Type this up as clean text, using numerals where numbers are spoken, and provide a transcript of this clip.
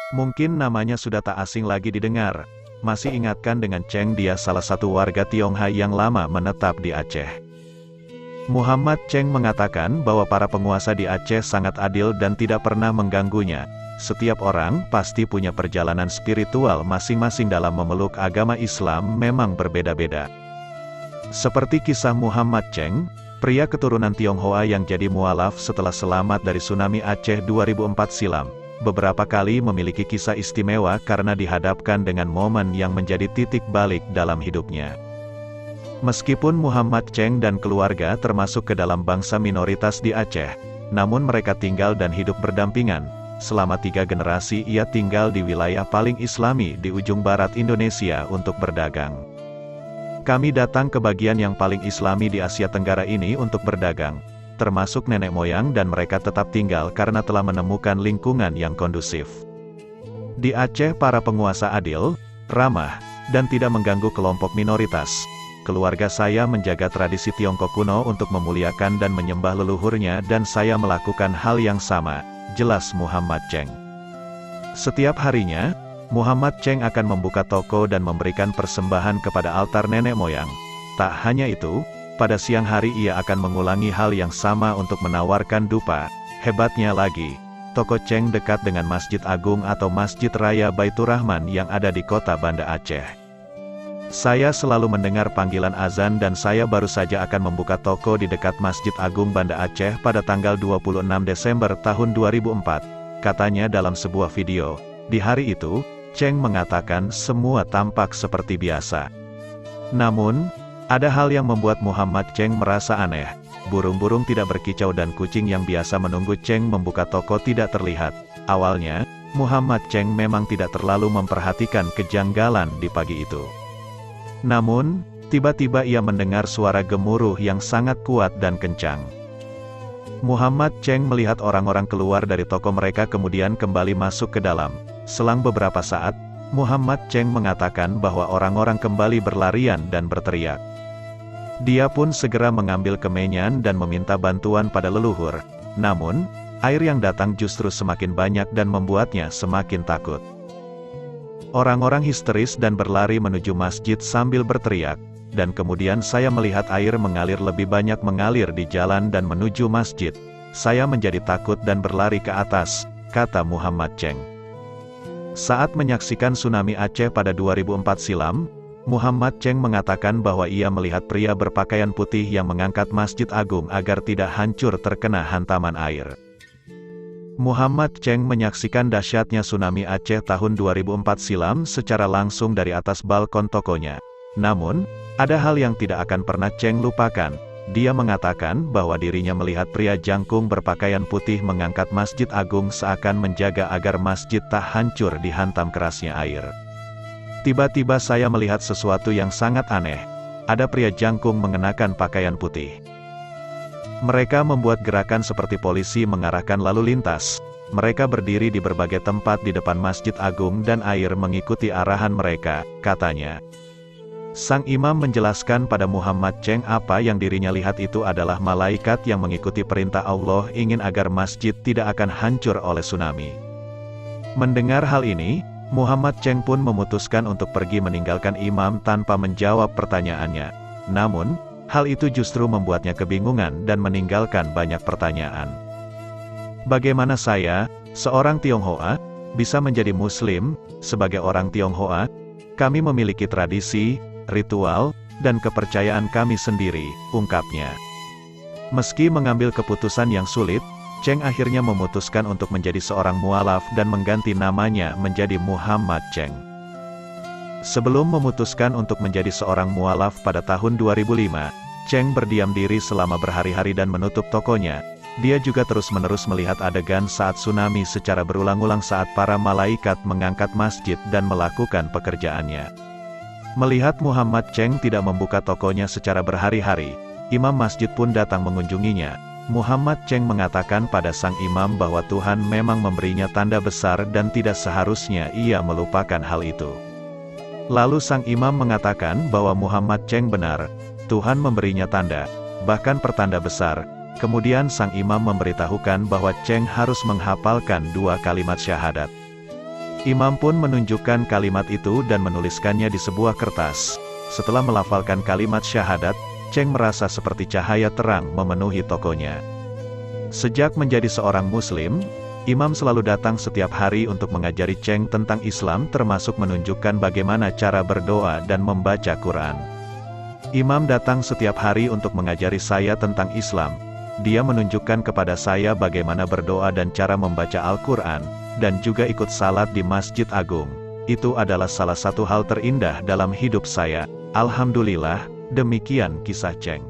Mungkin namanya sudah tak asing lagi didengar. Masih ingatkan dengan Cheng? Dia salah satu warga Tionghoa yang lama menetap di Aceh. Muhammad Cheng mengatakan bahwa para penguasa di Aceh sangat adil dan tidak pernah mengganggunya. Setiap orang pasti punya perjalanan spiritual masing-masing dalam memeluk agama Islam memang berbeda-beda. Seperti kisah Muhammad Cheng, pria keturunan Tionghoa yang jadi mualaf setelah selamat dari tsunami Aceh 2004 silam. Beberapa kali memiliki kisah istimewa karena dihadapkan dengan momen yang menjadi titik balik dalam hidupnya. Meskipun Muhammad Cheng dan keluarga termasuk ke dalam bangsa minoritas di Aceh, namun mereka tinggal dan hidup berdampingan. Selama 3 generasi ia tinggal di wilayah paling islami di ujung barat Indonesia untuk berdagang. Kami datang ke bagian yang paling islami di Asia Tenggara ini untuk berdagang, termasuk nenek moyang, dan mereka tetap tinggal karena telah menemukan lingkungan yang kondusif. Di Aceh para penguasa adil, ramah, dan tidak mengganggu kelompok minoritas. Keluarga saya menjaga tradisi Tiongkok kuno untuk memuliakan dan menyembah leluhurnya, dan saya melakukan hal yang sama, jelas Muhammad Cheng. Setiap harinya, Muhammad Cheng akan membuka toko dan memberikan persembahan kepada altar nenek moyang. Tak hanya itu, pada siang hari ia akan mengulangi hal yang sama untuk menawarkan dupa. Hebatnya lagi, toko Cheng dekat dengan Masjid Agung atau Masjid Raya Baitur Rahman yang ada di kota Banda Aceh. Saya selalu mendengar panggilan azan dan saya baru saja akan membuka toko di dekat Masjid Agung Banda Aceh pada tanggal 26 Desember tahun 2004, katanya dalam sebuah video. Di hari itu, Cheng mengatakan semua tampak seperti biasa. Namun, ada hal yang membuat Muhammad Cheng merasa aneh. Burung-burung tidak berkicau dan kucing yang biasa menunggu Cheng membuka toko tidak terlihat. Awalnya, Muhammad Cheng memang tidak terlalu memperhatikan kejanggalan di pagi itu. Namun, tiba-tiba ia mendengar suara gemuruh yang sangat kuat dan kencang. Muhammad Cheng melihat orang-orang keluar dari toko mereka kemudian kembali masuk ke dalam. Selang beberapa saat, Muhammad Cheng mengatakan bahwa orang-orang kembali berlarian dan berteriak. Dia pun segera mengambil kemenyan dan meminta bantuan pada leluhur. Namun, air yang datang justru semakin banyak dan membuatnya semakin takut. Orang-orang histeris dan berlari menuju masjid sambil berteriak, dan kemudian saya melihat air mengalir lebih banyak mengalir di jalan dan menuju masjid. Saya menjadi takut dan berlari ke atas, kata Muhammad Cheng. Saat menyaksikan tsunami Aceh pada 2004 silam, Muhammad Cheng mengatakan bahwa ia melihat pria berpakaian putih yang mengangkat Masjid Agung agar tidak hancur terkena hantaman air. Muhammad Cheng menyaksikan dahsyatnya tsunami Aceh tahun 2004 silam secara langsung dari atas balkon tokonya. Namun, ada hal yang tidak akan pernah Cheng lupakan. Dia mengatakan bahwa dirinya melihat pria jangkung berpakaian putih mengangkat Masjid Agung seakan menjaga agar masjid tak hancur dihantam kerasnya air. Tiba-tiba saya melihat sesuatu yang sangat aneh. Ada pria jangkung mengenakan pakaian putih. Mereka membuat gerakan seperti polisi mengarahkan lalu lintas. Mereka berdiri di berbagai tempat di depan Masjid Agung dan air mengikuti arahan mereka, katanya. Sang imam menjelaskan pada Muhammad Cheng apa yang dirinya lihat itu adalah malaikat yang mengikuti perintah Allah ingin agar masjid tidak akan hancur oleh tsunami. Mendengar hal ini, Muhammad Cheng pun memutuskan untuk pergi meninggalkan imam tanpa menjawab pertanyaannya. Namun, hal itu justru membuatnya kebingungan dan meninggalkan banyak pertanyaan. Bagaimana saya, seorang Tionghoa, bisa menjadi Muslim? Sebagai orang Tionghoa, kami memiliki tradisi, ritual, dan kepercayaan kami sendiri, ungkapnya. Meski mengambil keputusan yang sulit, Cheng akhirnya memutuskan untuk menjadi seorang mualaf dan mengganti namanya menjadi Muhammad Cheng. Sebelum memutuskan untuk menjadi seorang mualaf pada tahun 2005, Cheng berdiam diri selama berhari-hari dan menutup tokonya. Dia juga terus-menerus melihat adegan saat tsunami secara berulang-ulang saat para malaikat mengangkat masjid dan melakukan pekerjaannya. Melihat Muhammad Cheng tidak membuka tokonya secara berhari-hari, imam masjid pun datang mengunjunginya. Muhammad Cheng mengatakan pada sang imam bahwa Tuhan memang memberinya tanda besar dan tidak seharusnya ia melupakan hal itu. Lalu sang imam mengatakan bahwa Muhammad Cheng benar, Tuhan memberinya tanda, bahkan pertanda besar. Kemudian sang imam memberitahukan bahwa Cheng harus menghafalkan 2 kalimat syahadat. Imam pun menunjukkan kalimat itu dan menuliskannya di sebuah kertas. Setelah melafalkan kalimat syahadat, Cheng merasa seperti cahaya terang memenuhi tokonya. Sejak menjadi seorang Muslim, Imam selalu datang setiap hari untuk mengajari Cheng tentang Islam, termasuk menunjukkan bagaimana cara berdoa dan membaca Quran. Imam datang setiap hari untuk mengajari saya tentang Islam. Dia menunjukkan kepada saya bagaimana berdoa dan cara membaca Al-Quran, dan juga ikut salat di Masjid Agung. Itu adalah salah satu hal terindah dalam hidup saya. Alhamdulillah, demikian kisah Cheng.